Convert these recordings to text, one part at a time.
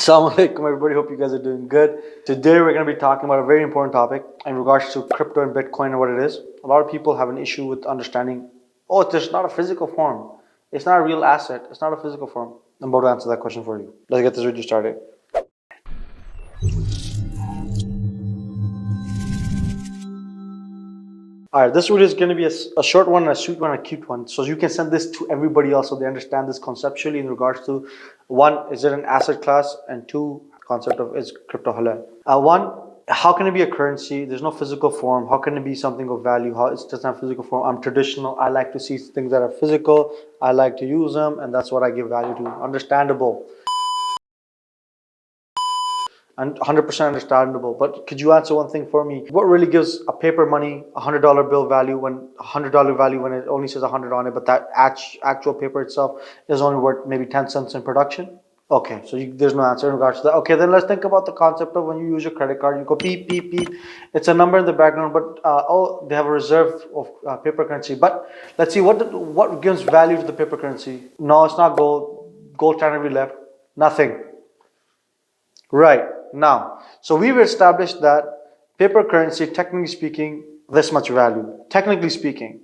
Assalamu alaikum everybody, hope you guys are doing good. Today we're going to be talking about a very important topic in regards to crypto and Bitcoin and what it is. A lot of people have an issue with understanding, oh, it's not a physical form. It's not a real asset. It's not a physical form. I'm about to answer that question for you. Let's get this video started. Alright, this video is going to be a short one, a sweet one, a cute one. So you can send this to everybody else so they understand this conceptually in regards to one, is it an asset class? And two, concept of is crypto halal. One, how can it be a currency? There's no physical form. How can it be something of value? How it doesn't have physical form? I'm traditional. I like to see things that are physical. I like to use them, and that's what I give value to. Understandable. And 100% understandable. But could you answer one thing for me? What really gives a paper money $100 bill value when $100 value when it only says 100 on it, but that actual paper itself is only worth maybe 10 cents in production? Okay, so there's no answer in regards to that. Okay, then let's think about the concept of when you use your credit card, you go beep, beep, beep. It's a number in the background, but oh, they have a reserve of paper currency. But let's see, what gives value to the paper currency? No, it's not gold. Gold can never be left. Nothing. Right. Now, so we've established that paper currency, technically speaking, this much value. Technically speaking.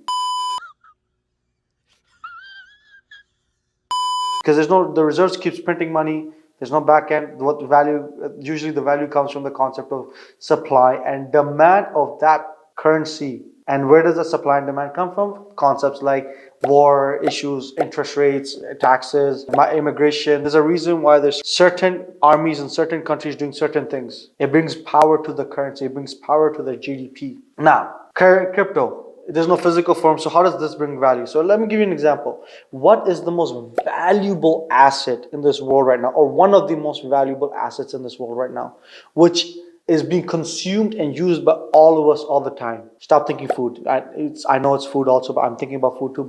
Because the reserves keeps printing money. There's no back end. What value? Usually the value comes from the concept of supply and demand of that currency. And where does the supply and demand come from? Concepts like war, issues, interest rates, taxes, immigration. There's a reason why there's certain armies in certain countries doing certain things. It brings power to the currency. It brings power to the GDP. Now, crypto. There's no physical form, so how does this bring value? So let me give you an example. What is the most valuable asset in this world right now, or one of the most valuable assets in this world right now, which is being consumed and used by all of us all the time? Stop thinking food. I know it's food also, but I'm thinking about food too.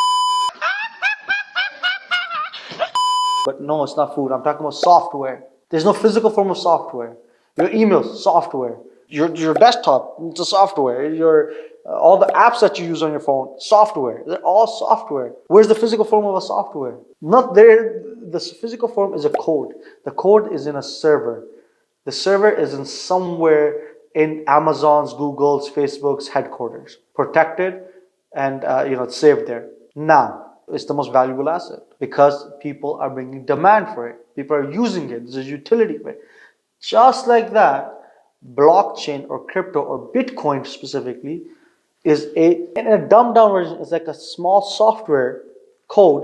But no, it's not food. I'm talking about software. There's no physical form of software. Your email, software. Your desktop, it's a software. All the apps that you use on your phone, software. They're all software. Where's the physical form of a software? Not there. The physical form is a code. The code is in a server. The server is in somewhere in Amazon's, Google's, Facebook's headquarters, protected, and it's saved there. Now, it's the most valuable asset because people are bringing demand for it. People are using it. There's a utility for it. Just like that, blockchain or crypto or Bitcoin specifically is in a dumbed down version, it's like a small software code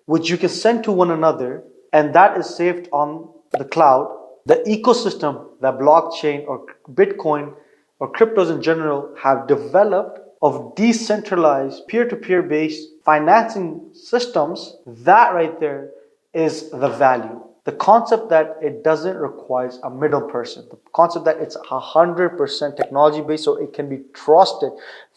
which you can send to one another, and that is saved on the cloud. The ecosystem that blockchain or Bitcoin or cryptos in general have developed of decentralized peer-to-peer based financing systems, that right there is the value. The concept that it doesn't require a middle person. The concept that it's 100% technology based, so it can be trusted.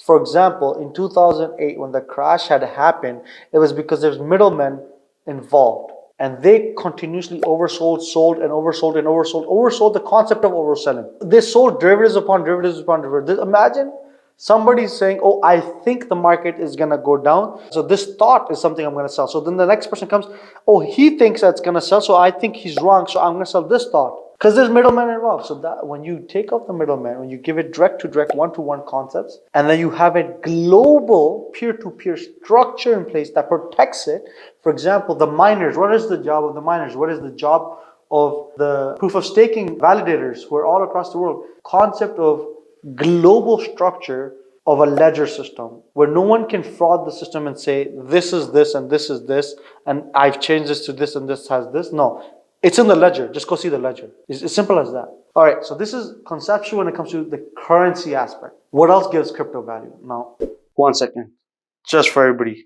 For example, in 2008, when the crash had happened, it was because there's middlemen involved. And they continuously oversold, sold, and oversold, and oversold the concept of overselling. They sold derivatives upon derivatives upon derivatives. Imagine somebody saying, oh, I think the market is going to go down, so this thought is something I'm going to sell. So then the next person comes, oh, he thinks that's going to sell, so I think he's wrong, so I'm going to sell this thought. Because there's middlemen involved. So that when you take out the middleman, when you give it direct to direct, one-to-one concepts, and then you have a global peer-to-peer structure in place that protects it. For example, the miners, what is the job of the miners? What is the job of the proof of staking validators who are all across the world? Concept of global structure of a ledger system where no one can fraud the system and say this is this and this is this and I've changed this to this and this has this. No, it's in the ledger. Just go see the ledger. It's as simple as that. All right, so this is conceptual when it comes to the currency aspect. What else gives crypto value? Now, 1 second, just for everybody,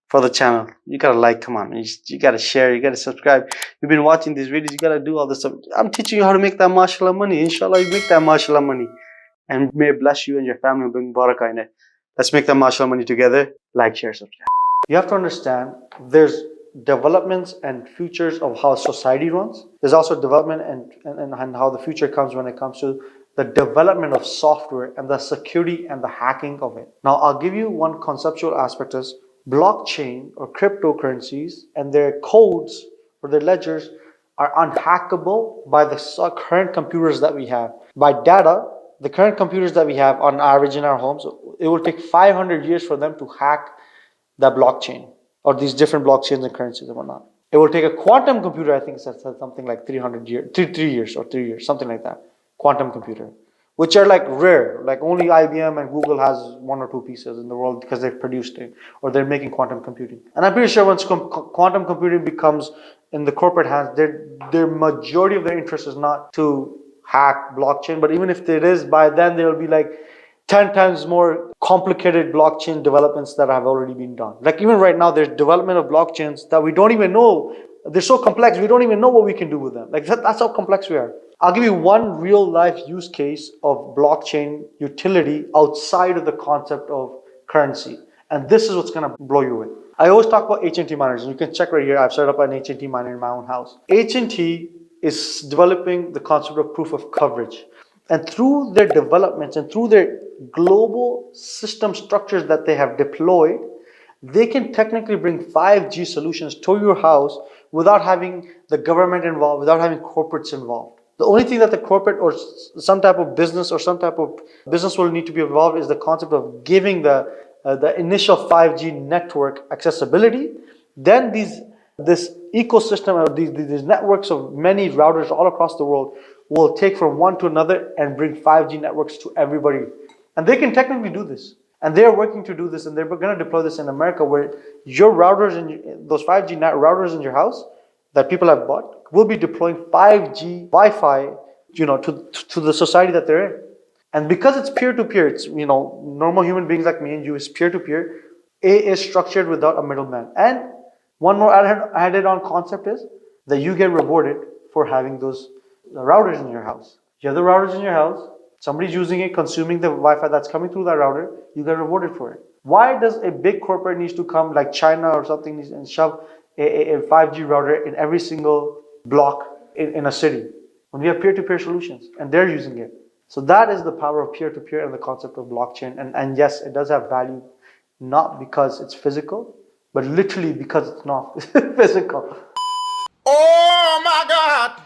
for the channel, you gotta like, come on, you gotta share, you gotta subscribe. You've been watching these videos, you gotta do all this stuff. I'm teaching you how to make that Mashallah money. Inshallah, you make that Mashallah money. And may bless you and your family and bring barakah in it. Let's make that Mashallah money together. Like, share, subscribe. You have to understand there's developments and futures of how society runs. There's also development and how the future comes when it comes to the development of software and the security and the hacking of it. Now, I'll give you one conceptual aspect is blockchain or cryptocurrencies and their codes or their ledgers are unhackable by the current computers that we have. By data, the current computers that we have on average in our homes, it will take 500 years for them to hack the blockchain or these different blockchains and currencies and whatnot. It will take a quantum computer, I think it said something like 300 years, 3 years, something like that. Quantum computer, which are like rare, like only IBM and Google has one or two pieces in the world because they've produced it or they're making quantum computing. And I'm pretty sure once quantum computing becomes in the corporate hands, their majority of their interest is not to hack blockchain, but even if it is, by then there will be like 10 times more complicated blockchain developments that have already been done. Like even right now, there's development of blockchains that we don't even know. They're so complex, we don't even know what we can do with them. Like that's how complex we are. I'll give you one real life use case of blockchain utility outside of the concept of currency. And this is what's gonna blow you away. I always talk about HNT miners, and you can check right here. I've set up an HNT miner in my own house. HNT is developing the concept of proof of coverage. And through their developments and through their global system structures that they have deployed, they can technically bring 5G solutions to your house without having the government involved, without having corporates involved. The only thing that the corporate or some type of business will need to be involved is the concept of giving the initial 5G network accessibility. Then this ecosystem or these networks of many routers all across the world will take from one to another and bring 5G networks to everybody. And they can technically do this. And they're working to do this, and they're going to deploy this in America, where your routers and those 5G routers in your house that people have bought will be deploying 5G Wi-Fi, to the society that they're in. And because it's peer-to-peer, it's, normal human beings like me and you, is peer-to-peer. It is structured without a middleman. And one more added on concept is that you get rewarded for having those routers in your house. You have the routers in your house, somebody's using it, consuming the Wi-Fi that's coming through that router, you get rewarded for it. Why does a big corporate needs to come like China or something and shove a 5G router in every single block in a city when we have peer-to-peer solutions and they're using it? So that is the power of peer-to-peer and the concept of blockchain. And yes, it does have value, not because it's physical, but literally because it's not physical. Oh my God!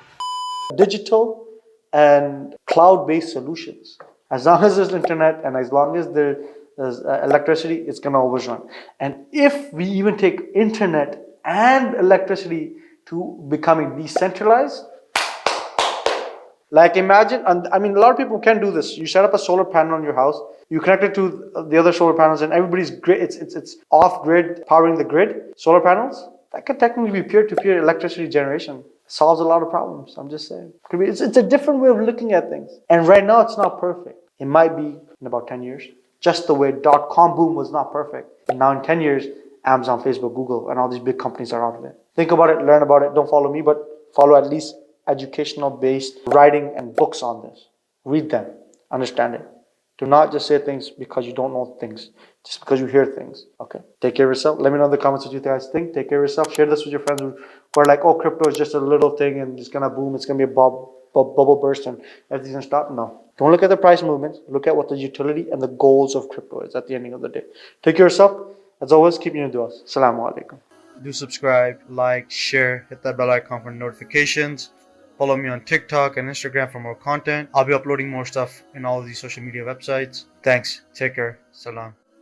Digital and cloud-based solutions. As long as there's internet and as long as there's electricity, it's going to always run. And if we even take internet and electricity to becoming decentralized, like imagine, I mean, a lot of people can do this. You set up a solar panel on your house, you connect it to the other solar panels, and everybody's grid, it's off-grid powering the grid, solar panels. That could technically be peer-to-peer electricity generation. Solves a lot of problems, I'm just saying. It's a different way of looking at things. And right now, it's not perfect. It might be in about 10 years. Just the way .com boom was not perfect. And now in 10 years, Amazon, Facebook, Google, and all these big companies are out of it. Think about it, learn about it. Don't follow me, but follow at least educational-based writing and books on this. Read them. Understand it. Do not just say things because you don't know things. Just because you hear things. Okay? Take care of yourself. Let me know in the comments what you guys think. Take care of yourself. Share this with your friends who are like, oh, crypto is just a little thing and it's going to boom. It's going to be a bubble burst and everything's going to stop. No. Don't look at the price movements. Look at what the utility and the goals of crypto is at the ending of the day. Take care of yourself. As always, keep your duas. Assalamu alaikum. Do subscribe, like, share, hit that bell icon for notifications. Follow me on TikTok and Instagram for more content. I'll be uploading more stuff in all of these social media websites. Thanks. Take care. Salam.